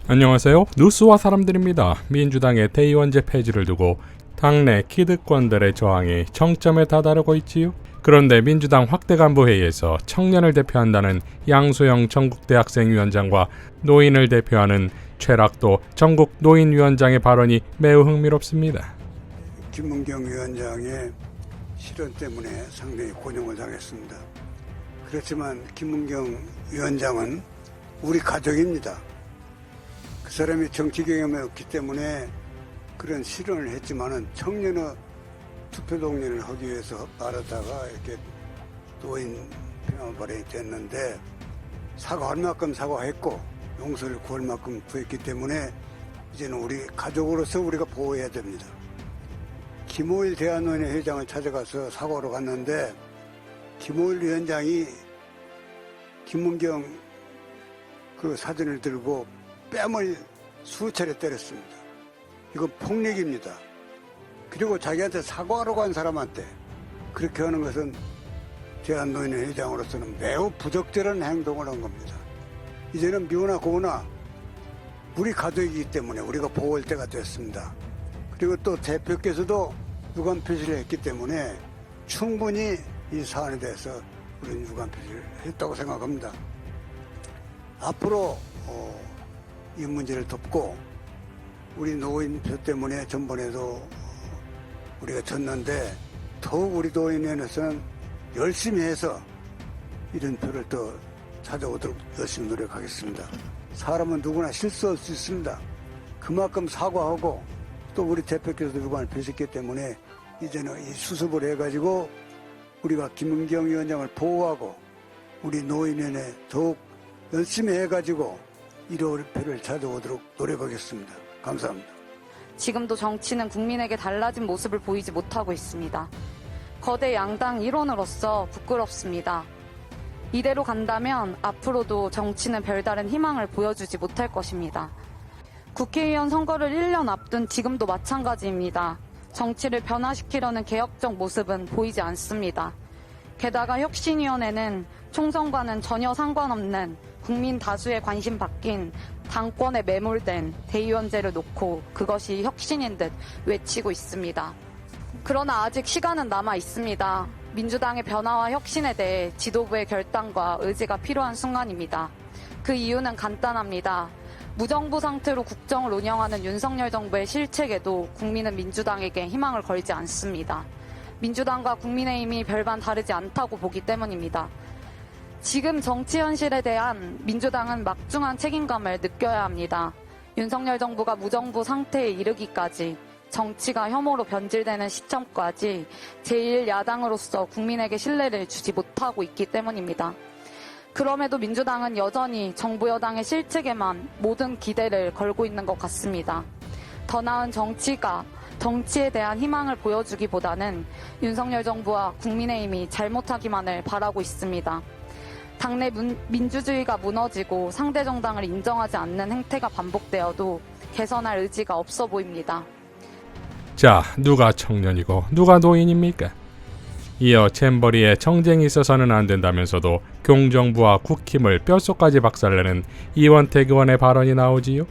안녕하세요. 뉴스와 사람들입니다. 민주당의 대의원제 폐지를 두고 당내 기득권들의 저항이 정점에 다다르고 있지요. 그런데 민주당 확대간부회의에서 청년을 대표한다는 양소영 전국대학생위원장과 노인을 대표하는 최락도 전국노인위원장의 발언이 매우 흥미롭습니다. 김문경 위원장의 실언 때문에 상당히 곤욕을 당했습니다. 그렇지만 김문경 위원장은 우리 가족입니다. 그 사람이 정치 경험이 없기 때문에 그런 실언을 했지만은 청년의 투표 동의를 하기 위해서 말하다가 이렇게 노인 평화 발행이 됐는데 사과할 만큼 사과했고 용서를 구할 만큼 구했기 때문에 이제는 우리 가족으로서 우리가 보호해야 됩니다. 김호일 대한노인회 회장을 찾아가서 사과로 갔는데 김호일 위원장이 김문경 그 사진을 들고 뺨을 수차례 때렸습니다. 이건 폭력입니다. 그리고 자기한테 사과하러 간 사람한테 그렇게 하는 것은 대한노인회 회장으로서는 매우 부적절한 행동을 한 겁니다. 이제는 미우나 고우나 우리 가족이기 때문에 우리가 보호할 때가 됐습니다. 그리고 또 대표께서도 유감 표시를 했기 때문에 충분히 이 사안에 대해서 우리는 유감 표시를 했다고 생각합니다. 앞으로 이 문제를 덮고 우리 노인표 때문에 전번에도 우리가 졌는데 더욱 우리 노인회에서는 열심히 해서 이런 표를 더 찾아오도록 열심히 노력하겠습니다. 사람은 누구나 실수할 수 있습니다. 그만큼 사과하고 또 우리 대표께서도 유감을 표시했기 때문에 이제는 이 수습을 해가지고 우리가 김문경 위원장을 보호하고 우리 노인회에 더욱 열심히 해가지고 1월 표를 찾아오도록 노력하겠습니다. 감사합니다. 지금도 정치는 국민에게 달라진 모습을 보이지 못하고 있습니다. 거대 양당 일원으로서 부끄럽습니다. 이대로 간다면 앞으로도 정치는 별다른 희망을 보여주지 못할 것입니다. 국회의원 선거를 1년 앞둔 지금도 마찬가지입니다. 정치를 변화시키려는 개혁적 모습은 보이지 않습니다. 게다가 혁신위원회는 총선과는 전혀 상관없는 국민 다수의 관심 바뀐 당권에 매몰된 대의원제를 놓고 그것이 혁신인 듯 외치고 있습니다. 그러나 아직 시간은 남아 있습니다. 민주당의 변화와 혁신에 대해 지도부의 결단과 의지가 필요한 순간입니다. 그 이유는 간단합니다. 무정부 상태로 국정을 운영하는 윤석열 정부의 실책에도 국민은 민주당에게 희망을 걸지 않습니다. 민주당과 국민의힘이 별반 다르지 않다고 보기 때문입니다. 지금 정치 현실에 대한 민주당은 막중한 책임감을 느껴야 합니다. 윤석열 정부가 무정부 상태에 이르기까지 정치가 혐오로 변질되는 시점까지 제1야당으로서 국민에게 신뢰를 주지 못하고 있기 때문입니다. 그럼에도 민주당은 여전히 정부 여당의 실책에만 모든 기대를 걸고 있는 것 같습니다. 더 나은 정치에 대한 희망을 보여주기보다는 윤석열 정부와 국민의힘이 잘못하기만을 바라고 있습니다. 당내 민주주의가 무너지고 상대 정당을 인정하지 않는 행태가 반복되어도 개선할 의지가 없어 보입니다. 자, 누가 청년이고 누가 노인입니까? 이어 잼버리에 정쟁이 있어서는 안 된다면서도 공정부와 국힘을 뼛속까지 박살내는 이원택 의원의 발언이 나오지요.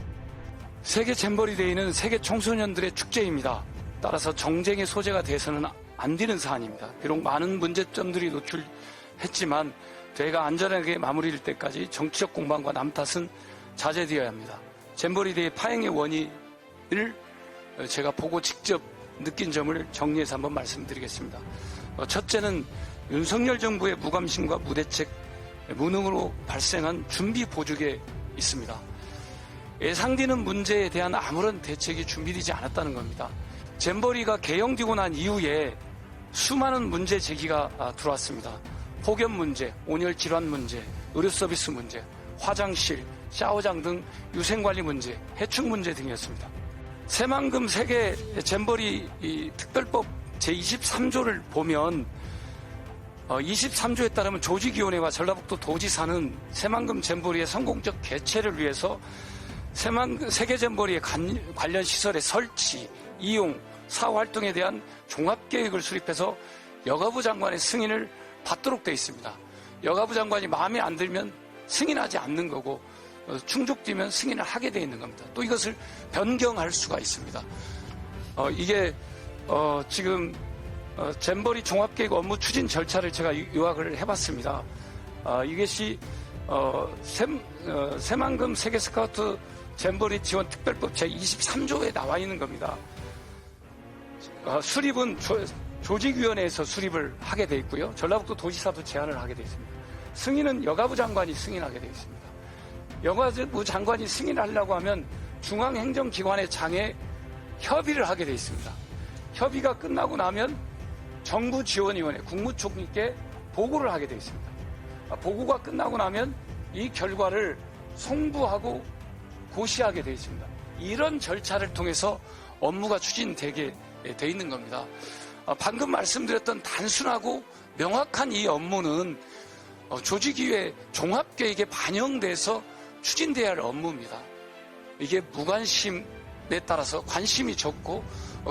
세계 잼버리 데이는 세계 청소년들의 축제입니다. 따라서 정쟁의 소재가 돼서는 안 되는 사안입니다. 비록 많은 문제점들이 노출했지만 대회가 안전하게 마무리될 때까지 정치적 공방과 남 탓은 자제되어야 합니다. 잼버리 데이 파행의 원인을 제가 보고 직접 느낀 점을 정리해서 한번 말씀드리겠습니다. 첫째는 윤석열 정부의 무감심과 무대책, 무능으로 발생한 준비 보직에 있습니다. 예상되는 문제에 대한 아무런 대책이 준비되지 않았다는 겁니다. 잼버리가 개영되고 난 이후에 수많은 문제 제기가 들어왔습니다. 폭염 문제, 온열 질환 문제, 의료 서비스 문제, 화장실, 샤워장 등 위생관리 문제, 해충 문제 등이었습니다. 새만금 세계 잼버리 특별법 제23조를 보면 23조에 따르면 조직위원회와 전라북도 도지사는 새만금 잼버리의 성공적 개최를 위해서 세계 잼버리의 관련 시설의 설치, 이용, 사후 활동에 대한 종합계획을 수립해서 여가부 장관의 승인을 받도록 되어 있습니다. 여가부 장관이 마음에 안 들면 승인하지 않는 거고 충족되면 승인을 하게 되어 있는 겁니다. 또 이것을 변경할 수가 있습니다. 이게 지금 잼버리 종합계획 업무 추진 절차를 제가 요약을 해봤습니다. 이것이 새만금 세계스카우트 잼버리 지원 특별법 제23조에 나와 있는 겁니다. 수립은 조직위원회에서 수립을 하게 돼 있고요. 전라북도 도지사도 제안을 하게 돼 있습니다. 승인은 여가부 장관이 승인하게 돼 있습니다. 여가부 장관이 승인하려고 하면 중앙행정기관의 장에 협의를 하게 돼 있습니다. 협의가 끝나고 나면 정부지원위원회, 국무총리께 보고를 하게 돼 있습니다. 보고가 끝나고 나면 이 결과를 송부하고 고시하게 돼 있습니다. 이런 절차를 통해서 업무가 추진되게 돼 있는 겁니다. 방금 말씀드렸던 단순하고 명확한 이 업무는 조직위의 종합계획에 반영돼서 추진돼야 할 업무입니다. 이게 무관심에 따라서 관심이 적고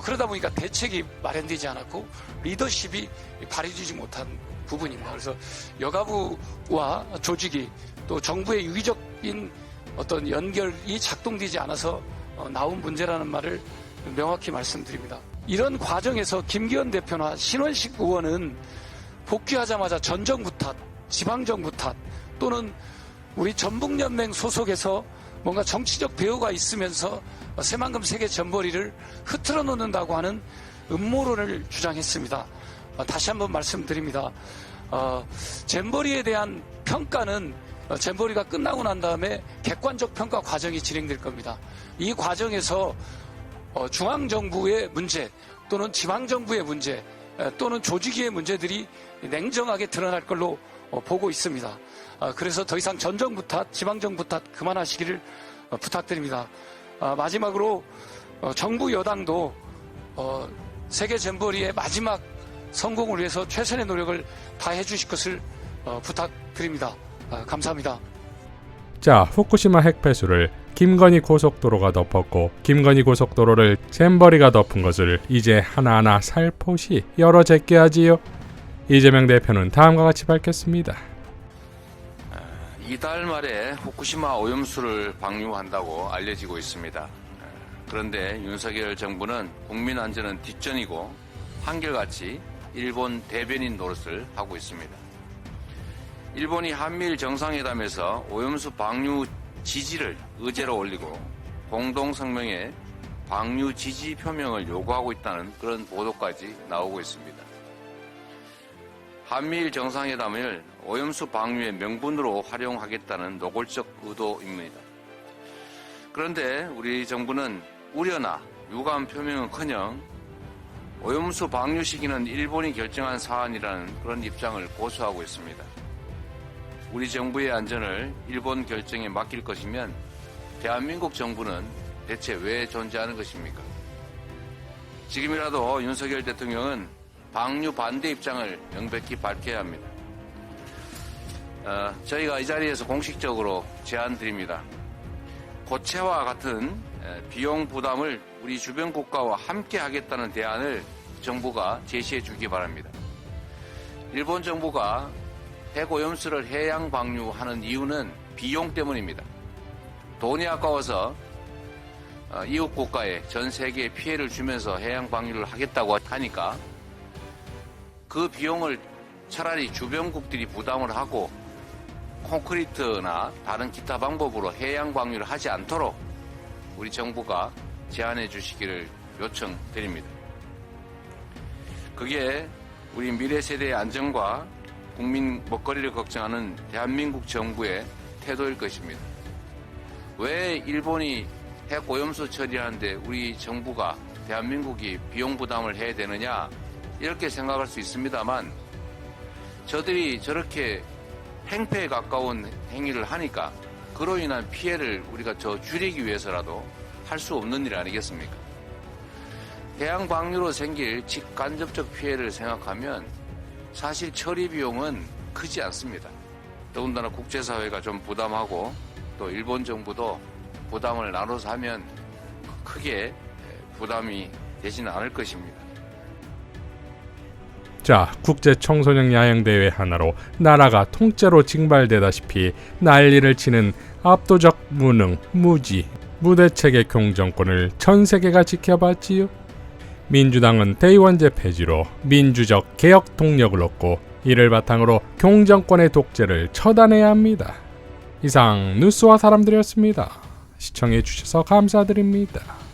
그러다 보니까 대책이 마련되지 않았고 리더십이 발휘되지 못한 부분입니다. 그래서 여가부와 조직이 또 정부의 유기적인 어떤 연결이 작동되지 않아서 나온 문제라는 말을 명확히 말씀드립니다. 이런 과정에서 김기현 대표나 신원식 의원은 복귀하자마자 전 정부 탓, 지방정부 탓 또는 우리 전북연맹 소속에서 뭔가 정치적 배후가 있으면서 새만금 세계 잼버리를 흐트러 놓는다고 하는 음모론을 주장했습니다. 다시 한번 말씀드립니다. 잼버리에 대한 평가는 잼버리가 끝나고 난 다음에 객관적 평가 과정이 진행될 겁니다. 이 과정에서 중앙정부의 문제 또는 지방정부의 문제 또는 조직위의 문제들이 냉정하게 드러날 걸로 보고 있습니다. 그래서 더 이상 전 정부 탓, 지방정부 탓 그만하시기를 부탁드립니다. 마지막으로 정부 여당도 세계 잼버리의 마지막 성공을 위해서 최선의 노력을 다해 주실 것을 부탁드립니다. 감사합니다. 자, 후쿠시마 핵폐수를 김건희 고속도로가 덮었고 김건희 고속도로를 잼버리가 덮은 것을 이제 하나하나 살포시 열어 제껴야지요. 이재명 대표는 다음과 같이 밝혔습니다. 이달 말에 후쿠시마 오염수를 방류한다고 알려지고 있습니다. 그런데 윤석열 정부는 국민 안전은 뒷전이고 한결같이 일본 대변인 노릇을 하고 있습니다. 일본이 한미일 정상회담에서 오염수 방류 지지를 의제로 올리고 공동성명에 방류 지지 표명을 요구하고 있다는 그런 보도까지 나오고 있습니다. 한미일 정상회담을 오염수 방류의 명분으로 활용하겠다는 노골적 의도입니다. 그런데 우리 정부는 우려나 유감 표명은커녕 오염수 방류 시기는 일본이 결정한 사안이라는 그런 입장을 고수하고 있습니다. 우리 정부의 안전을 일본 결정에 맡길 것이면 대한민국 정부는 대체 왜 존재하는 것입니까? 지금이라도 윤석열 대통령은 방류 반대 입장을 명백히 밝혀야 합니다. 저희가 이 자리에서 공식적으로 제안드립니다. 고체와 같은 비용 부담을 우리 주변 국가와 함께 하겠다는 대안을 정부가 제시해 주기 바랍니다. 일본 정부가 핵오염수를 해양 방류하는 이유는 비용 때문입니다. 돈이 아까워서 이웃 국가에 전 세계에 피해를 주면서 해양 방류를 하겠다고 하니까 그 비용을 차라리 주변국들이 부담을 하고 콘크리트나 다른 기타 방법으로 해양 방류를 하지 않도록 우리 정부가 제안해 주시기를 요청드립니다. 그게 우리 미래 세대의 안전과 국민 먹거리를 걱정하는 대한민국 정부의 태도일 것입니다. 왜 일본이 핵 오염수 처리하는데 우리 정부가 대한민국이 비용 부담을 해야 되느냐 이렇게 생각할 수 있습니다만 저들이 저렇게 행패에 가까운 행위를 하니까 그로 인한 피해를 우리가 줄이기 위해서라도 할 수 없는 일 아니겠습니까? 해양 방류로 생길 직간접적 피해를 생각하면 사실 처리 비용은 크지 않습니다. 더군다나 국제사회가 좀 부담하고 또 일본 정부도 부담을 나눠서 하면 크게 부담이 되지는 않을 것입니다. 자, 국제 청소년 야영대회 하나로 나라가 통째로 징발되다시피 난리를 치는 압도적 무능, 무지, 무대책의 경정권을 전 세계가 지켜봤지요. 민주당은 대의원제 폐지로 민주적 개혁 동력을 얻고 이를 바탕으로 경정권의 독재를 처단해야 합니다. 이상 뉴스와 사람들이었습니다. 시청해 주셔서 감사드립니다.